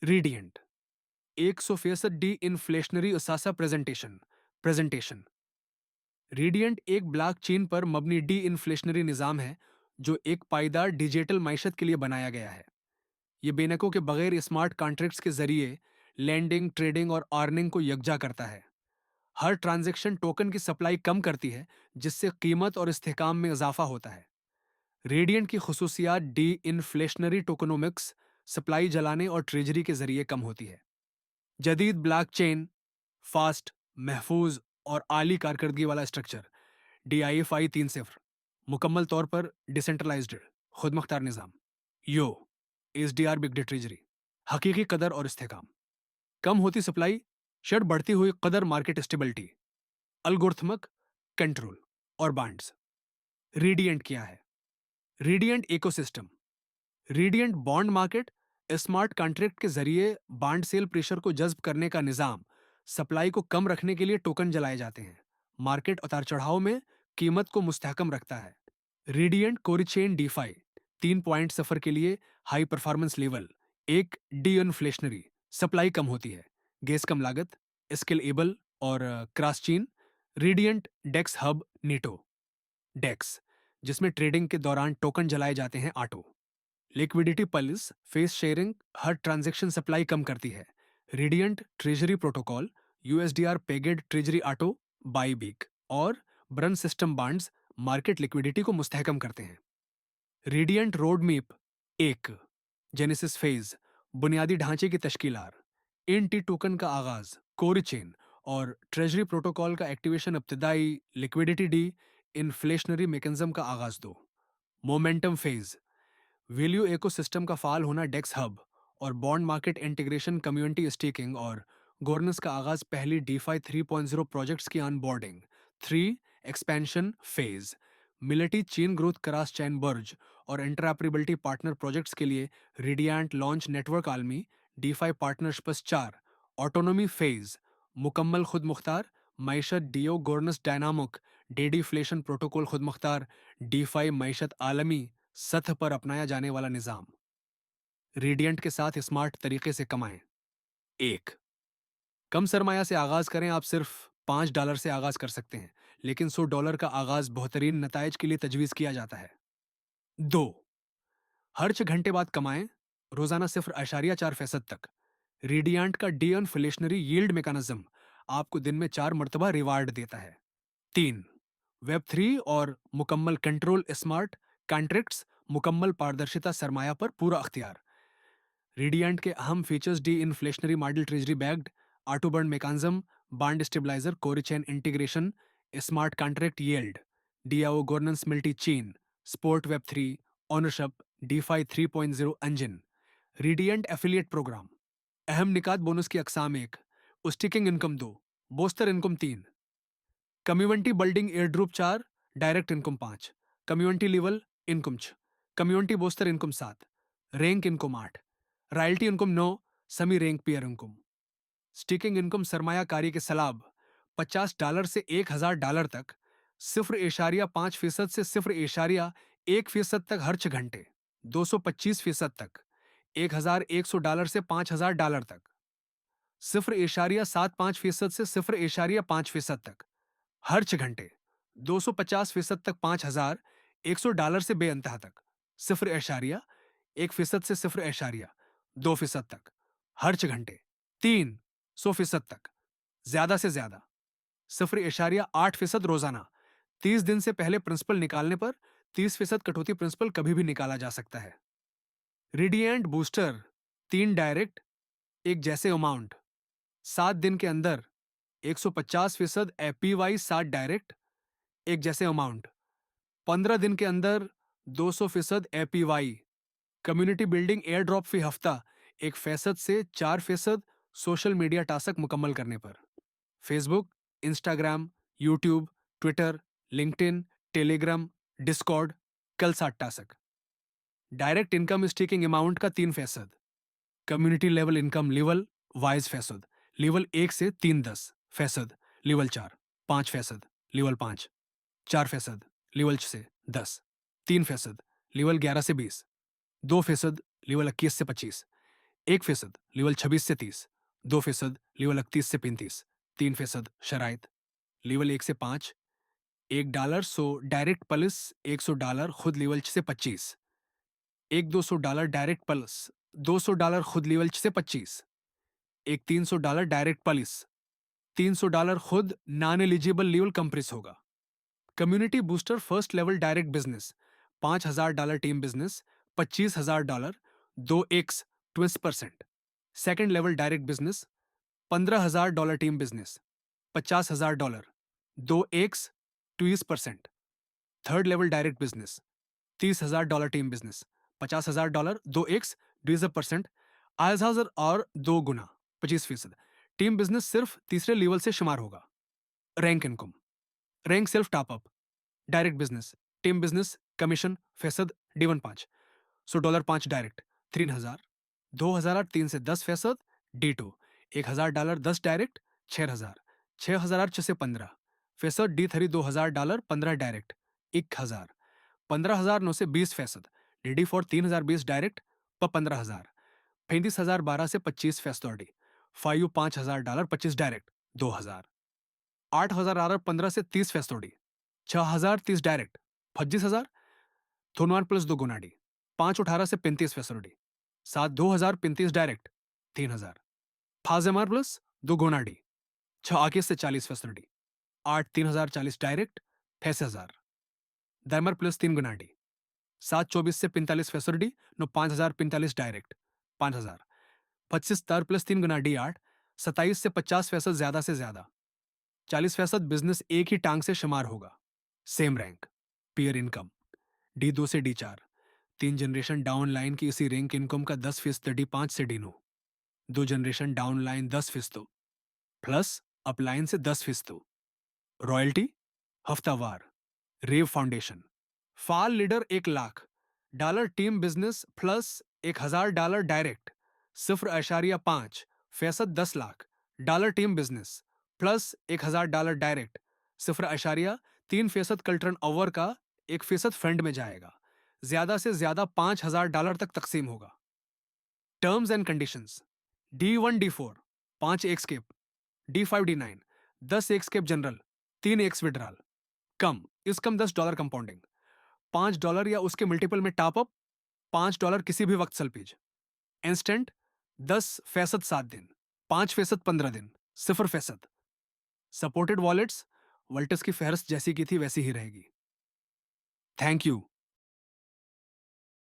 रीडियंट 100% D inflationary उसासा presentation. रीडियंट एक blockchain पर मबनी D inflationary निज़ाम है जो एक पायदार डिजिटल माइशत के लिए बनाया गया है। ये बेनकों के बगैर स्मार्ट कॉन्ट्रैक्ट्स के जरिए लैंडिंग, ट्रेडिंग और अर्निंग को यकजा करता है। हर ट्रांजैक्शन टोकन की सप्लाई कम करती है, जिससे कीमत और इस्तेहकाम में इजाफा होता है। रेडियंट की खसूसियात डी इन्फ्लेशनरी टोकनोमिक्स सप्लाई जलाने और ट्रेजरी के जरिए कम होती है। जदीद ब्लॉकचेन, फास्ट, महफूज और आली कारकर्दगी वाला स्ट्रक्चर DIFI 3 सिफर, मुकम्मल तौर पर डिसेंट्रलाइज्ड खुद मुख्तार निज़ाम। यो SDR बिग डे ट्रेजरी, हकीकी कदर और इस्तेहकाम। कम होती सप्लाई, शर्ट बढ़ती हुई कदर, मार्केट स्टेबिलिटी, अल्गोरिथमिक कंट्रोल और बांड्स। रेडियंट क्या है? Radiant ecosystem. Radiant bond market smart contract के जरिए बॉन्ड सेल प्रेशर को जज्ब करने का निजाम। सप्लाई को कम रखने के लिए टोकन जलाए जाते हैं। मार्केट उतार चढ़ाव में कीमत को मुस्तहकम रखता है। रेडियंट कोरिचेन डीफाई 3.0 के लिए हाई परफॉर्मेंस लेवल। एक डी इन्फ्लेशनरी, सप्लाई कम होती है, गैस कम लागत, स्किल एबल और cross chain. Radiant DEX hub नीटो डेक्स, जिसमें ट्रेडिंग के दौरान टोकन जलाए जाते हैं। Auto liquidity plus fees sharing, हर ट्रांजैक्शन सप्लाई कम करती है। Radiant treasury protocol, USDR pegged treasury auto buy back और burn system bonds market liquidity को मुस्तहकम करते हैं। रेडियंट रोड मैप एक जेनेसिस फेज, बुनियादी ढांचे की तश्कीलार, इन टी टोकन का आगाज, कोर चेन और ट्रेजरी प्रोटोकॉल का एक्टिवेशन, इब्तदाई लिक्विडिटी डी इन्फ्लेशनरी मैकेनिज्म का आगाज दो। मोमेंटम फेज, वैल्यू इकोसिस्टम का फाल होना, डेक्स हब और bond market integration, community staking और गवर्नेंस का आगाज, पहली डीफाई 3.0 प्रोजेक्ट्स की onboarding. 3 expansion phase, multi chain growth, cross chain bridge और इंटरऑपरेबिलिटी पार्टनर प्रोजेक्ट्स के लिए रेडियंट लॉन्च नेटवर्क आलमी डीफाई पार्टनरशिप्स। 4 ऑटोनोमी फेज, मुकम्मल खुद मुख्तार मैशत, DAO governance dynamic deflation protocol, खुद मुख्तार डीफाई मैशत आलमी सतह पर अपनाया जाने वाला निजाम। रेडियंट के साथ स्मार्ट तरीके से कमाएं। एक, कम सरमाया से आगाज करें। आप सिर्फ $5 से आगाज कर सकते हैं, लेकिन $100 का आगाज बेहतरीन नताइज के लिए तजवीज किया जाता है। 2, हर 6 घंटे बाद कमाएं, रोजाना 0.4% तक। रेडियंट का डी इन्फ्लेशनरी यील्ड मैकेनिज्म आपको दिन में 4 मरतबा रिवार्ड देता है। 3, Web3 और मुकम्मल कंट्रोल स्मार्ट कॉन्ट्रैक्ट्स, मुकम्मल पारदर्शिता, सरमाया पर पूरा अख्तियार। रेडियंट के अहम features de inflationary model treasury backed, auto burn mechanism, bond stabilizer, core chain integration, smart contract yield, DAO governance, multi chain, support, Web3 ownership, DeFi 3.0 engine. Radiant affiliate programme, अहम निकात bonus की अकसाम। 1, staking income 2, booster income 3, community building airdrop 4, direct income 5, community level income 6, community booster income 7, rank income 8, royalty income 9, समी rank pair income. Sticking income सरमायाकारी के सलाब, $50 से $1000 तक, 0.5% से 0.1% तक हर 6 घंटे, 225% तक, $1100 से $5000 तक, 0.75% से 0.5% तक हर 6 घंटे, 250% तक, $5100 से बेअंतहा तक, 0.1% से 0.2% तक हर 6 घंटे, 300% तक, ज्यादा से ज्यादा 0.8% रोजाना। 30 दिन से पहले प्रिंसिपल निकालने पर 30% कटौती प्रिंसिपल कभी भी निकाला जा सकता है। रेडियंट बूस्टर, 3 डायरेक्ट, एक जैसे अमाउंट, 7 दिन के अंदर 150% APY, 7 डायरेक्ट, एक जैसे अमाउंट, 15 दिन के अंदर 200% APY। Community building air drop फी हफ्ता, 1% से 4% सोशल मीडिया टास्क मुकम्मल करने पर। Facebook, Instagram, YouTube, Twitter, LinkedIn, Telegram, Discord, कल 60 task. Direct income staking amount का 3%। Community level income level wise फैसद, लेवल 1 से 3-10%, लेवल 4 5%, लेवल 5 4%, लेवल से 10 3%, लेवल 11 से 20 2%, लेवल 21 से 25। 1% लेवल 26 से 30, 2% लेवल 31 से 35, 3% शराइत लेवल 1 से 5, $1 सो डायरेक्ट पल्स $100 खुद लेवल से 25, एक $200 डायरेक्ट पल्स $200 खुद लेवल से 25, एक $300 डायरेक्ट पल्स $300 खुद नॉन एलिजिबल लेवल कंप्रेस होगा। Community booster first level direct business $5000 team business $25,000 2x 20%। Second level direct business $15,000 team business $50,000 2x 20%। Third level direct business $30,000 team business $50,000 2x 20%। आयजाजर और 2 गुना 25%। Team business सिर्फ तीसरे level से शुमार होगा। Rank income rank self top up direct business team business commission फीसद D1 5, सो $5 direct 3000, 2000 3 से 10% D2 $1000 10 direct 6000, 6000 6 से 15% D3 $2000 15 direct 1000, 15000 9 से 20% DD4 3020 डायरेक्ट पर 15000, 35000 12 से 25% D 5 $5000 25 डायरेक्ट 2000, 8000 15 से 30% D 6000 30 डायरेक्ट 25000, थोनवार प्लस 2 गुना डी 5 18 से 35% डी 7 2000 35 डायरेक्ट 3000, फाजेमार प्लस 2 गुना डी 6 21 से 40% डी 8 3000 40 डायरेक्ट 8000, दैमर प्लस 3 गुना D 7 24 से 45% डी 9 5000 45 डायरेक्ट 5000, 25 तार प्लस 3 गुना डी 8 27 से 50% ज्यादा से ज्यादा 40% बिजनेस एक ही टांग से शुमार होगा। Same rank peer income D2 से D4 3 जनरेशन डाउन लाइन की इसी रैंक इनकम का 10% D5 से D9, 2 generation down line 10% plus upline से 10%। रॉयल्टी हफ्तावार रेव फाउंडेशन फाल leader $1,00,000 team business plus $1000 direct 0.5% 10 lakh dollar team business plus $1000 direct 0.3% कल टर्न ओवर का 1% फंड में जाएगा। ज्यादा से ज्यादा $5000 तक तकसीम होगा। Terms and conditions D1 D4 5 x cap D5 D9 10 x cap general 3 x withdrawal कम इस कम $10 कंपाउंडिंग $5 या उसके मल्टीपल में टॉप अप $5 किसी भी वक्त सल्पीज इंस्टेंट 10% 7 दिन 5% 15 दिन 0%। सपोर्टेड वॉलेट्स वल्टस की फहरिस्त जैसी की थी वैसी ही रहेगी। Thank you.